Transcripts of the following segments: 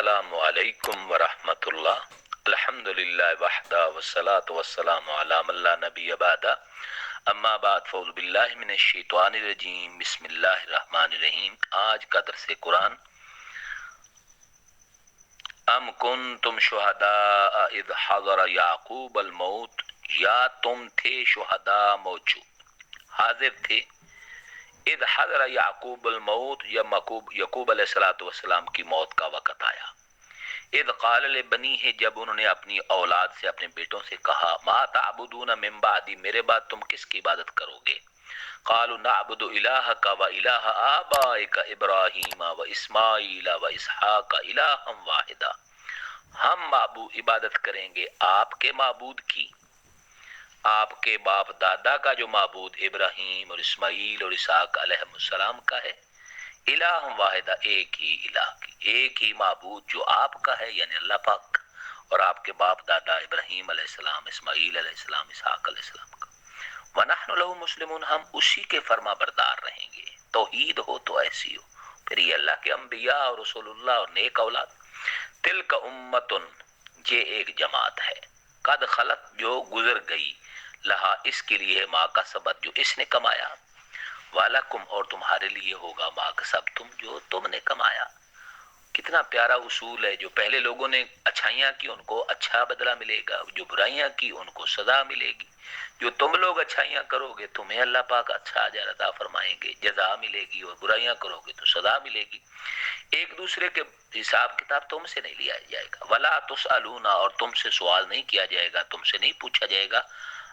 السلام علیکم ورحمۃ اللہ۔ الحمدللہ وحدہ والصلاۃ والسلام علی من لا نبی بعد، اما بعد فاعوذ باللہ من الشیطان الرجیم، بسم اللہ الرحمن الرحیم۔ آج کا درس قرآن ام کنتم شہداء اذ حضر یعقوب الموت، یا تم تھے شہداء موجود حاضر تھے، اذ حضر یعقوب الموت، یا یعقوب علیہ السلام کی موت کا وقت آیا، اذ قال لبنیہ، جب انہوں نے اپنی اولاد سے اپنے بیٹوں سے کہا، ما تعبدون من بعدی، میرے بعد تم کس کی عبادت کرو گے؟ قالوا نعبد الہک و الہ آبائک ابراہیم و اسماعیل و اسحاق الہا واحدا، ہم عبادت کریں گے آپ کے معبود کی، آپ کے باپ دادا کا جو معبود ابراہیم اور اسماعیل اور اسحاق علیہ السلام کا ہے، الہ واحدہ، ایک ہی الہ کی، ایک ہی معبود جو آپ کا ہے، یعنی اللہ پاک، اور آپ کے باپ دادا ابراہیم علیہ السلام، اسماعیل علیہ السلام، اسحاق علیہ السلام کا۔ وَنَحْنُ لَهُ مُسْلِمُونَ، ہم اسی کے فرما بردار رہیں گے۔ توحید ہو تو ایسی ہو، پھر یہ اللہ کے انبیاء اور رسول اللہ اور نیک اولاد۔ تلک امتن، یہ ایک جماعت ہے، قد خلت، جو گزر گئی، لہا اس کے لیے، ما کا سبت، جو اس نے کمایا، وَلَكُمْ، اور تمہارے لیے ہوگا، ما کسبتم، جو تم نے کمایا۔ کتنا پیارا اصول ہے، جو پہلے لوگوں نے اچھائیاں کی ان کو اچھا بدلہ ملے گا، جو برائیاں کی ان کو سزا ملے گی، جو تم لوگ اچھائیاں کرو گے تمہیں اللہ پاک اچھا اجر عطا فرمائیں گے، جزا ملے گی، اور برائیاں کرو گے تو سزا ملے گی۔ ایک دوسرے کے حساب کتاب تم سے نہیں لیا جائے گا، ولا تسألون، اور تم سے سوال نہیں کیا جائے گا، تم سے نہیں پوچھا جائے گا،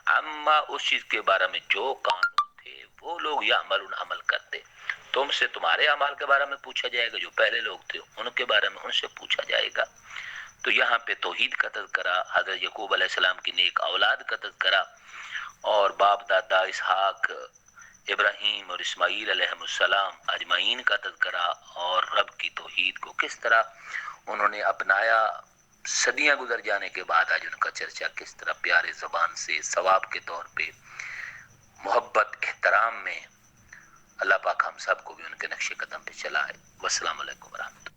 اما اس چیز کے بارے میں جو قانون تھے وہ لوگ یعملون عمل کرتے، تم سے تمہارے اعمال کے بارے میں پوچھا جائے گا، جو پہلے لوگ تھے ان کے بارے میں ان سے پوچھا جائے گا۔ تو یہاں پہ توحید کا تذکرہ، حضرت یعقوب علیہ السلام کی نیک اولاد کا تذکرہ، اور باپ دادا اسحاق، ابراہیم اور اسماعیل علیہ السلام اجمعین کا تذکرہ، اور رب کی توحید کو کس طرح انہوں نے اپنایا، صدیاں گزر جانے کے بعد آج ان کا چرچہ کس طرح پیارے زبان سے ثواب کے طور پہ، محبت احترام میں، اللہ پاک ہم سب کو بھی ان کے نقش قدم پہ چلائے۔ والسلام علیکم ورحمۃ اللہ۔